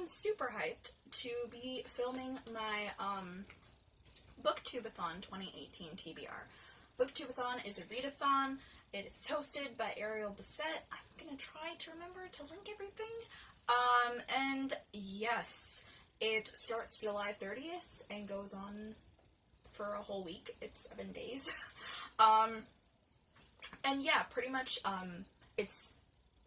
super hyped to be filming my BookTubeAthon 2018 TBR. BookTubeAthon is a readathon. It is hosted by Ariel Bissett. I'm gonna try to remember to link everything. And yes, it starts July 30th and goes on for a whole week. It's 7 days. And yeah, pretty much, it's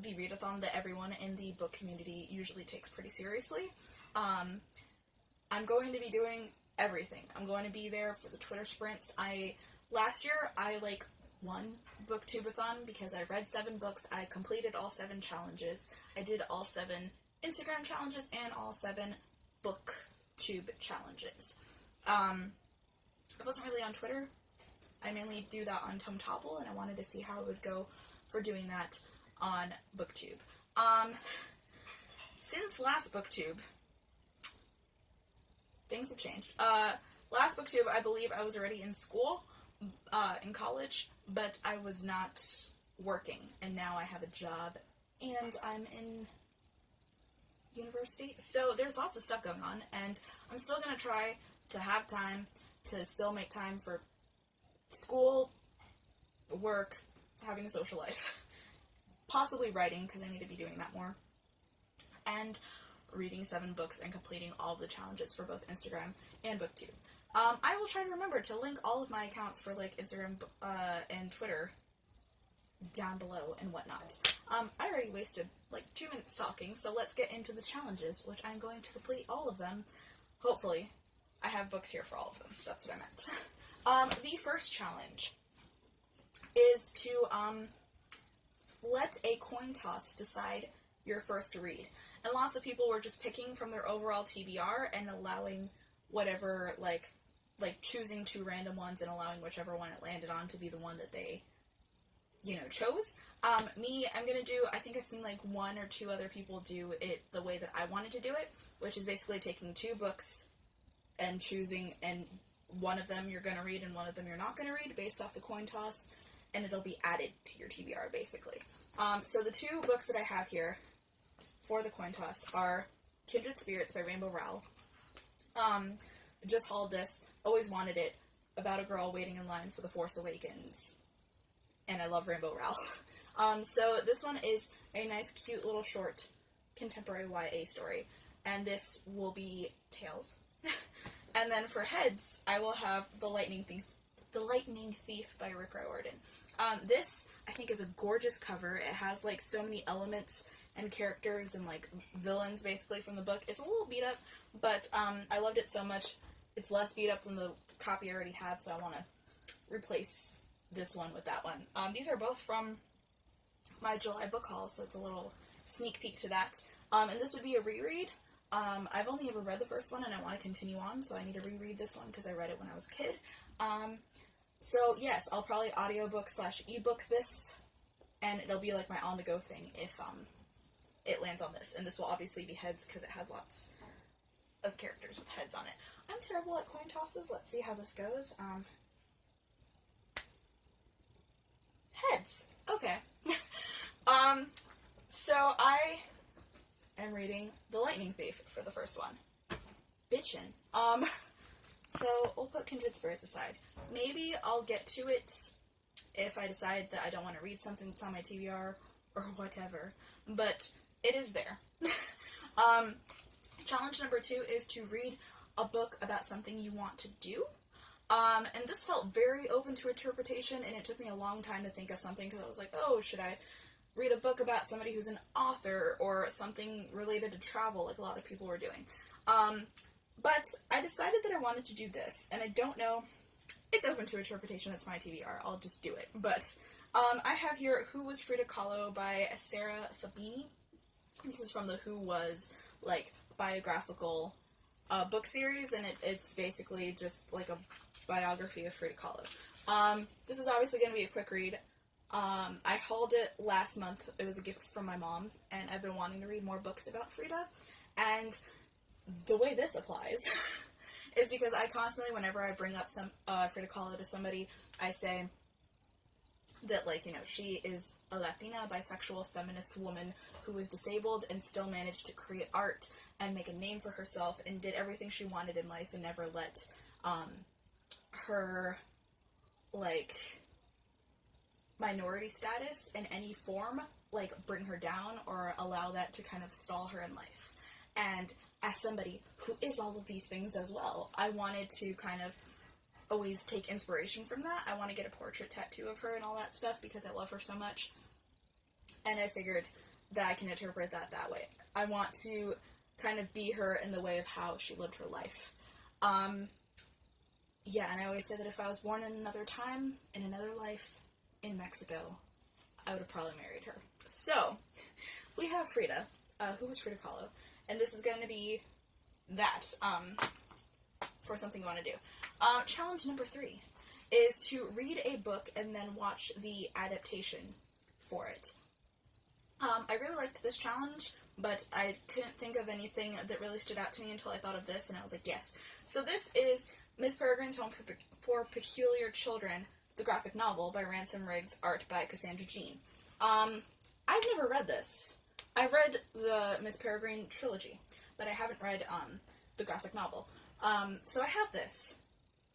the readathon that everyone in the book community usually takes pretty seriously. I'm going to be doing everything. I'm going to be there for the Twitter sprints. Last year, I won BookTubeAthon because I read 7 books. I completed all 7 challenges. I did all 7 Instagram challenges and all 7 BookTube challenges. I wasn't really on Twitter. I mainly do that on TomeTopple, and I wanted to see how it would go for doing that on BookTube. Since last BookTube, things have changed. Last BookTube, I believe I was already in school, in college, but I was not working, and now I have a job, and I'm in university. So there's lots of stuff going on, and I'm still going to try to have time to still make time for school, work, having a social life, possibly writing, because I need to be doing that more, and reading 7 books and completing all of the challenges for both Instagram and BookTube. I will try to remember to link all of my accounts for Instagram and Twitter down below and whatnot. I already wasted 2 minutes talking, so let's get into the challenges, which I'm going to complete all of them. Hopefully. I have books here for all of them. That's what I meant. The first challenge is to let a coin toss decide your first read. And lots of people were just picking from their overall TBR and allowing whatever, choosing 2 random ones and allowing whichever one it landed on to be the one that they, chose. Me, I'm gonna do, I think I've seen 1 or 2 other people do it the way that I wanted to do it, which is basically taking 2 books and choosing, and one of them you're gonna read and one of them you're not gonna read based off the coin toss, and it'll be added to your TBR, basically. So the 2 books that I have here for the coin toss are Kindred Spirits by Rainbow Rowell. Just hauled this, always wanted it, about a girl waiting in line for The Force Awakens, and I love Rainbow Rowell. So this one is a nice, cute little short contemporary YA story, and this will be Tales. And then for heads, I will have The Lightning Thief by Rick Riordan. This, I think, is a gorgeous cover. It has, so many elements and characters and, villains, basically, from the book. It's a little beat up, but I loved it so much. It's less beat up than the copy I already have, so I want to replace this one with that one. These are both from my July book haul, so it's a little sneak peek to that. And this would be a reread. I've only ever read the first one, and I want to continue on, so I need to reread this one because I read it when I was a kid. So yes, I'll probably audiobook/ebook this, and it'll be my on-the-go thing if it lands on this. And this will obviously be heads because it has lots of characters with heads on it. I'm terrible at coin tosses. Let's see how this goes. Heads. Okay. So I am reading The Lightning Thief for the first one. Bitchin'. So we'll put Kindred Spirits aside. Maybe I'll get to it if I decide that I don't want to read something that's on my TBR or whatever. But it is there. Challenge number 2 is to read a book about something you want to do. And this felt very open to interpretation, and it took me a long time to think of something, because I was like, oh, should I read a book about somebody who's an author, or something related to travel, like a lot of people were doing. But I decided that I wanted to do this, and I don't know, it's open to interpretation, that's my TBR, I'll just do it. But I have here Who Was Frida Kahlo by Sarah Fabini. This is from the Who Was, biographical book series, and it's basically just a biography of Frida Kahlo. This is obviously going to be a quick read. I hauled it last month. It was a gift from my mom, and I've been wanting to read more books about Frida, and the way this applies is because I constantly, whenever I bring up some Frida Kahlo to somebody, I say, that, like, you know, she is a Latina, bisexual, feminist woman who was disabled and still managed to create art and make a name for herself and did everything she wanted in life and never let, her, like, minority status in any form, like, bring her down or allow that to kind of stall her in life. And as somebody who is all of these things as well, I wanted to kind of always take inspiration from that. I want to get a portrait tattoo of her and all that stuff because I love her so much. And I figured that I can interpret that that way. I want to kind of be her in the way of how she lived her life. Yeah, and I always say that if I was born in another time, in another life, in Mexico, I would have probably married her. So, we have Frida, who was Frida Kahlo, and this is going to be that, for something you want to do. Challenge number 3 is to read a book and then watch the adaptation for it. I really liked this challenge, but I couldn't think of anything that really stood out to me until I thought of this, and I was like, yes. So this is Miss Peregrine's Home for Peculiar Children, the graphic novel by Ransom Riggs, art by Cassandra Jean. I've never read this. I've read the Miss Peregrine trilogy, but I haven't read the graphic novel. So I have this.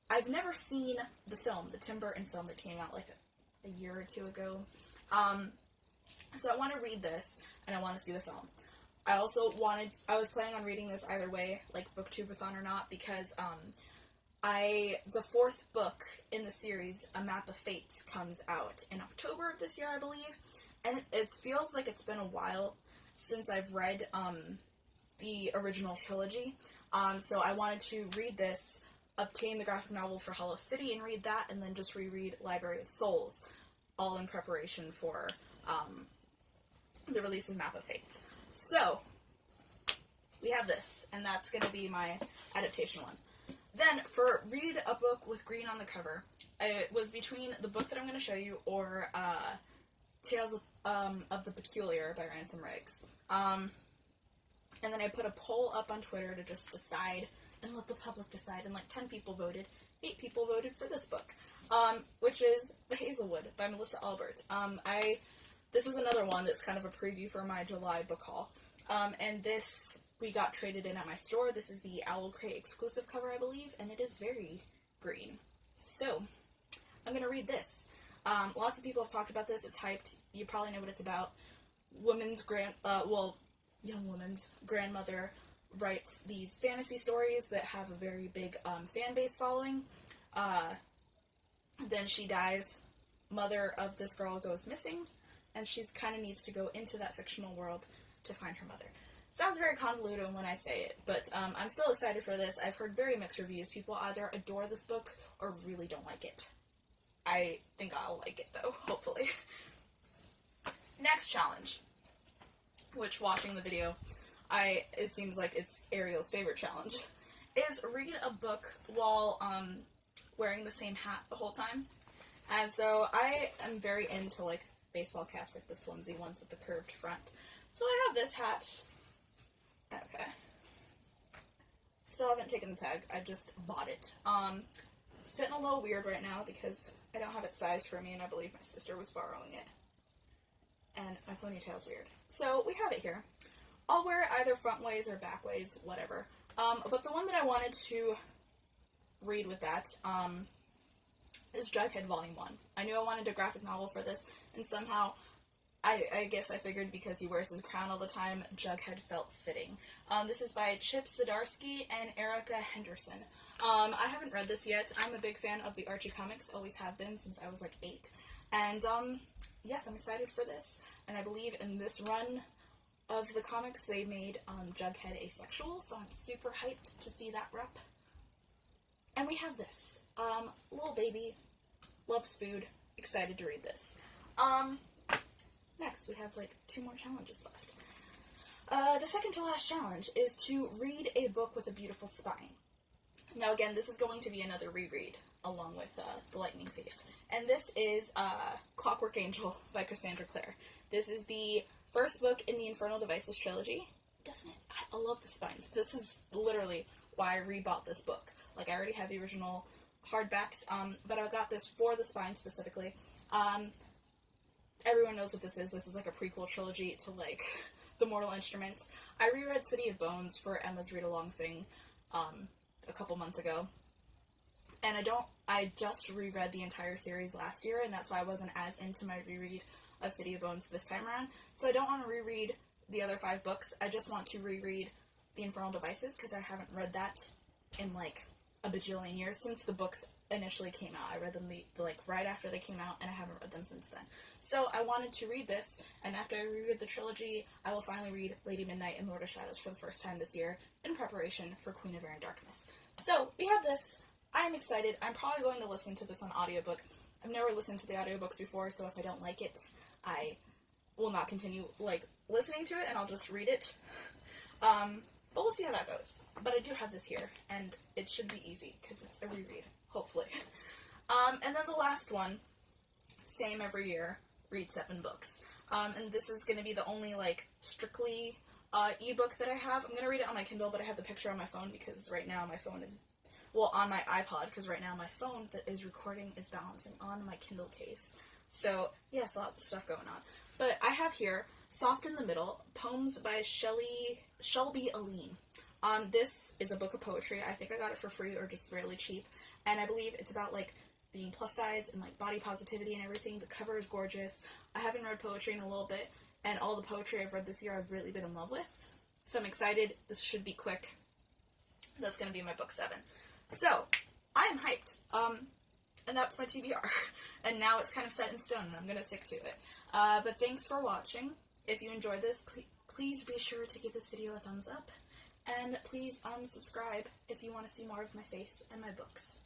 I've never seen the film, the Tim Burton film that came out like a year or two ago. So I want to read this, and I want to see the film. I also I was planning on reading this either way, like BookTubeAthon or not, because the 4th book in the series, A Map of Fates, comes out in October of this year, I believe, and it feels like it's been a while since I've read the original trilogy, so I wanted to read this, obtain the graphic novel for Hollow City and read that, and then just reread Library of Souls, all in preparation for the release of Map of Fates. So, we have this, and that's going to be my adaptation one. Then, for read a book with green on the cover, it was between the book that I'm going to show you or Tales of the Peculiar by Ransom Riggs. And then I put a poll up on Twitter to just decide and let the public decide, and like 10 people voted. 8 people voted for this book, which is The Hazelwood by Melissa Albert. This is another one that's kind of a preview for my July book haul. And this we got traded in at my store. This is the Owl Crate exclusive cover, I believe, and it is very green. So, I'm going to read this. Lots of people have talked about this. It's hyped. You probably know what it's about. Young woman's grandmother writes these fantasy stories that have a very big fan base following. Then she dies. Mother of this girl goes missing, and she kind of needs to go into that fictional world to find her mother. Sounds very convoluted when I say it, but I'm still excited for this. I've heard very mixed reviews. People either adore this book or really don't like it. I think I'll like it, though, hopefully. Next challenge, which, watching the video, it seems like it's Ariel's favorite challenge, is read a book while wearing the same hat the whole time. And so I am very into, like, baseball caps, like the flimsy ones with the curved front. So I have this hat. Okay. Still haven't taken the tag. I just bought it. It's fitting a little weird right now because I don't have it sized for me, and I believe my sister was borrowing it. And my ponytail's weird. So we have it here. I'll wear it either front ways or back ways, whatever. But the one that I wanted to read with that is Jughead Volume 1. I knew I wanted a graphic novel for this, and somehow I guess I figured because he wears his crown all the time, Jughead felt fitting. This is by Chip Zdarsky and Erica Henderson. I haven't read this yet. I'm a big fan of the Archie comics, always have been since I was like 8. And yes, I'm excited for this. And I believe in this run of the comics they made Jughead asexual, so I'm super hyped to see that rep. And we have this. Little baby, loves food, excited to read this. Next, we have like 2 more challenges left. The second to last challenge is to read a book with a beautiful spine. Now again, this is going to be another reread, along with The Lightning Thief. And this is Clockwork Angel by Cassandra Clare. This is the first book in the Infernal Devices trilogy. Doesn't it? I love the spines. This is literally why I rebought this book. Like, I already have the original hardbacks, but I got this for the spine specifically. everyone knows what this is. This is like a prequel trilogy to like The Mortal Instruments. I reread City of Bones for Emma's read-along thing a couple months ago. And I just reread the entire series last year, and that's why I wasn't as into my reread of City of Bones this time around. So I don't want to reread the other 5 books. I just want to reread The Infernal Devices, because I haven't read that in like a bajillion years since the books initially came out. I read them like right after they came out, and I haven't read them since then. So I wanted to read this, and after I reread the trilogy, I will finally read Lady Midnight and Lord of Shadows for the first time this year in preparation for Queen of Air and Darkness. So we have this. I am excited. I'm probably going to listen to this on audiobook. I've never listened to the audiobooks before, so if I don't like it, I will not continue like listening to it, and I'll just read it. But we'll see how that goes. But I do have this here, and it should be easy, because it's a reread, hopefully. And then the last one, same every year, read 7 books. And this is going to be the only, like, strictly ebook that I have. I'm going to read it on my Kindle, but I have the picture on my phone, because right now my phone is, well, on my iPod, because right now my phone that is recording is balancing on my Kindle case. So, yes, a lot of stuff going on. But I have here Soft in the Middle, poems by Shelby Aline. This is a book of poetry. I think I got it for free or just really cheap. And I believe it's about, like, being plus size and, like, body positivity and everything. The cover is gorgeous. I haven't read poetry in a little bit, and all the poetry I've read this year I've really been in love with. So I'm excited. This should be quick. That's going to be my book 7. So, I am hyped. And that's my TBR. And now it's kind of set in stone, and I'm going to stick to it. But thanks for watching. If you enjoyed this, please be sure to give this video a thumbs up. And please subscribe if you want to see more of my face and my books.